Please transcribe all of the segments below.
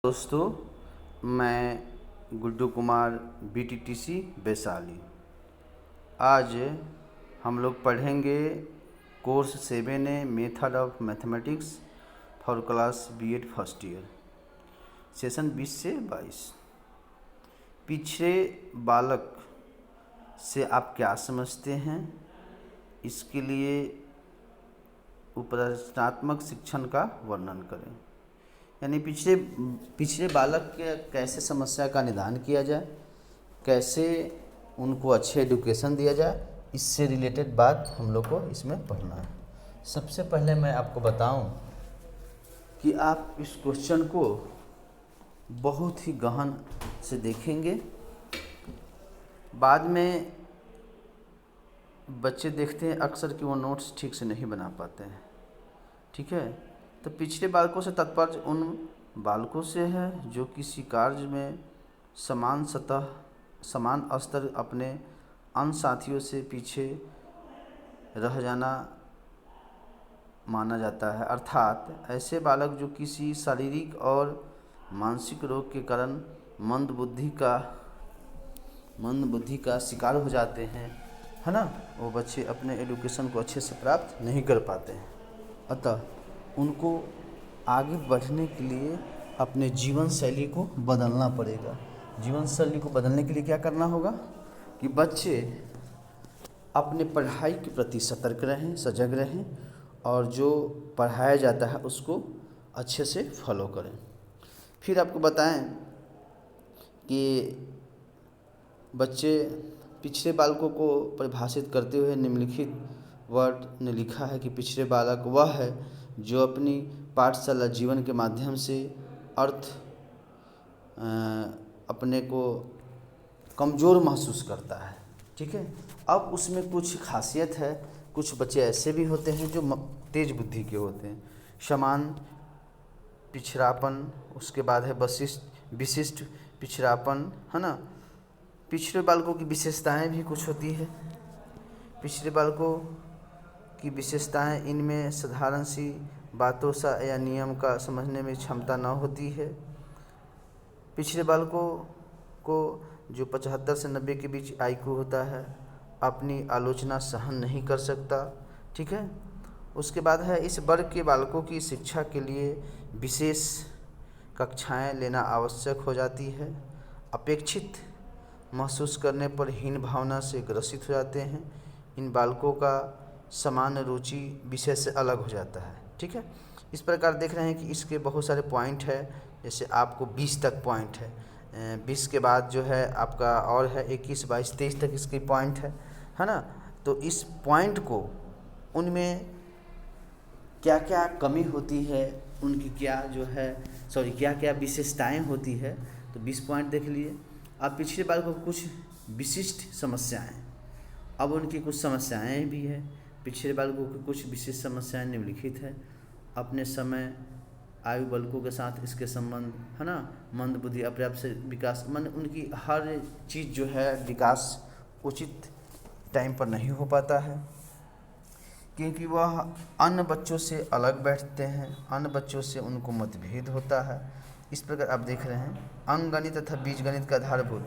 दोस्तों, मैं गुड्डू कुमार BTTC वैशाली। आज हम लोग पढ़ेंगे course 7A method of mathematics for class B.Ed first year, session 20 से 22। पिछड़े बालक से आप क्या समझते हैं, इसके लिए उपरचनात्मक शिक्षण का वर्णन करें। यानी पिछड़े बालक के कैसे समस्या का निदान किया जाए, कैसे उनको अच्छे एडुकेशन दिया जाए, इससे रिलेटेड बात हम लोग को इसमें पढ़ना है। सबसे पहले मैं आपको बताऊं कि आप इस क्वेश्चन को बहुत ही गहन से देखेंगे। बाद में बच्चे देखते हैं अक्सर कि वो नोट्स ठीक से नहीं बना पाते हैं। ठीक है, तो पिछड़े बालकों से तात्पर्य उन बालकों से है जो किसी कार्य में समान स्तर अपने अन्य साथियों से पीछे रह जाना माना जाता है। अर्थात ऐसे बालक जो किसी शारीरिक और मानसिक रोग के कारण मंद बुद्धि का शिकार हो जाते हैं, है ना। वो बच्चे अपने एजुकेशन को अच्छे से प्राप्त नहीं कर पाते हैं। अतः उनको आगे बढ़ने के लिए अपने जीवन शैली को बदलना पड़ेगा। जीवन शैली को बदलने के लिए क्या करना होगा कि बच्चे अपने पढ़ाई के प्रति सतर्क रहें, सजग रहें और जो पढ़ाया जाता है उसको अच्छे से फॉलो करें। फिर आपको बताएं कि बच्चे पिछड़े बालकों को परिभाषित करते हुए निम्नलिखित वर्ड ने लिखा है कि पिछड़े बालक वह है जो अपनी पाठशाला जीवन के माध्यम से अपने को कमज़ोर महसूस करता है। ठीक है, अब उसमें कुछ खासियत है। कुछ बच्चे ऐसे भी होते हैं जो तेज बुद्धि के होते हैं। समान पिछड़ापन, उसके बाद है विशिष्ट पिछड़ापन, है ना। पिछड़े बालकों की विशेषताएं भी कुछ होती है। पिछड़े बालकों की विशेषताएं, इनमें साधारण सी बातों सा या नियम का समझने में क्षमता न होती है। पिछड़े बालकों को जो 75 से 90 के बीच IQ होता है, अपनी आलोचना सहन नहीं कर सकता। ठीक है, उसके बाद है इस वर्ग के बालकों की शिक्षा के लिए विशेष कक्षाएं लेना आवश्यक हो जाती है। अपेक्षित महसूस करने पर हीन भावना से ग्रसित हो जाते हैं। इन बालकों का सामान्य रुचि विषय से अलग हो जाता है। ठीक है, इस प्रकार देख रहे हैं कि इसके बहुत सारे पॉइंट है। जैसे आपको 20 तक पॉइंट है, 20 के बाद जो है आपका और है 21, 22, 23 तक इसके पॉइंट है ना। तो इस पॉइंट को, उनमें क्या क्या कमी होती है, उनकी क्या क्या विशेषताएं होती है, तो 20 पॉइंट देख लिए। अब पिछले बालकों को कुछ विशिष्ट समस्याएं, अब उनकी कुछ समस्याएं भी है। पिछड़े बालकों की कुछ विशेष समस्याएं निम्नलिखित है। अपने समय आयु बालकों के साथ इसके संबंध, है ना। मंद बुद्धि, अपर्याप्त से विकास, मन उनकी हर चीज़ जो है विकास उचित टाइम पर नहीं हो पाता है, क्योंकि वह अन्य बच्चों से अलग बैठते हैं, अन्य बच्चों से उनको मतभेद होता है। इस प्रकार आप देख रहे हैं अंकगणित तथा बीजगणित का आधारभूत,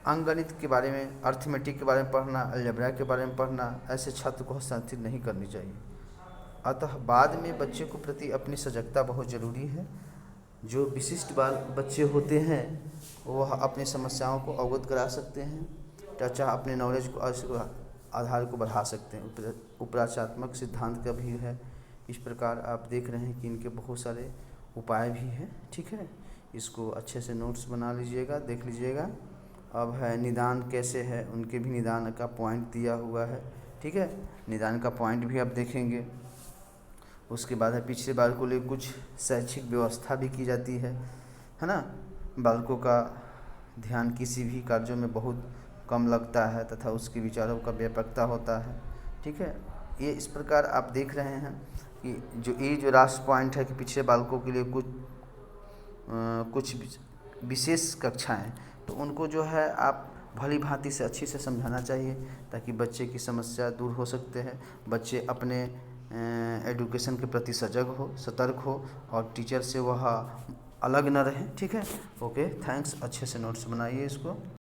अंकगणित के बारे में, अर्थमेटिक के बारे में पढ़ना, अलजेब्रा के बारे में पढ़ना, ऐसे छात्र को हस्तांतरित नहीं करनी चाहिए। अतः बाद में बच्चे को प्रति अपनी सजगता बहुत ज़रूरी है। जो विशिष्ट बच्चे होते हैं वह अपनी समस्याओं को अवगत करा सकते हैं, चाहे अपने नॉलेज को आधार को बढ़ा सकते हैं। उपराचात्मक सिद्धांत का भी है। इस प्रकार आप देख रहे हैं कि इनके बहुत सारे उपाय भी हैं। ठीक है, इसको अच्छे से नोट्स बना लीजिएगा, देख लीजिएगा। अब है निदान कैसे है, उनके भी निदान का पॉइंट दिया हुआ है। ठीक है, निदान का पॉइंट भी आप देखेंगे। उसके बाद है पिछले बालकों को लिए कुछ शैक्षिक व्यवस्था भी की जाती है ना। बालकों का ध्यान किसी भी कार्यों में बहुत कम लगता है तथा उसके विचारों का व्यापकता होता है। ठीक है, ये इस प्रकार आप देख रहे हैं कि जो लास्ट पॉइंट है कि पिछले बालकों के लिए कुछ विशेष कक्षाएं, तो उनको जो है आप भली भांति से अच्छे से समझाना चाहिए ताकि बच्चे की समस्या दूर हो सकते हैं। बच्चे अपने एजुकेशन के प्रति सजग हो, सतर्क हो और टीचर से वह अलग ना रहे, ठीक है। Okay, thanks. अच्छे से नोट्स बनाइए इसको।